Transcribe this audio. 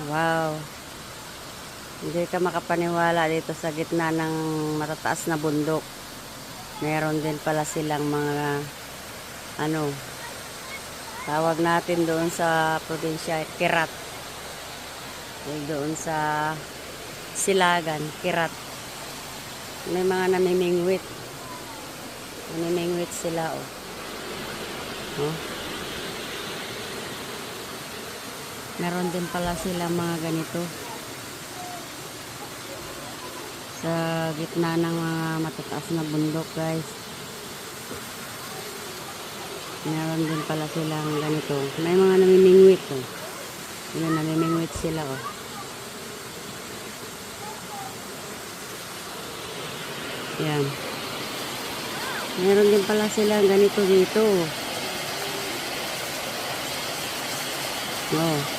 Wow. Hindi ka makapaniwala dito sa gitna ng matataas na bundok. Meron din pala silang mga tawag natin doon sa probinsya, kirat. Doon sa Silagan, kirat. May mga namimingwit. Namimingwit sila, oh. Oh. Meron din pala silang mga ganito. Sa gitna ng mga matataas na bundok, guys. Meron din pala silang ganito. May mga namimingwit, oh. Yun, namimingwit sila, oh. Yan. Meron din pala silang ganito dito. Oh.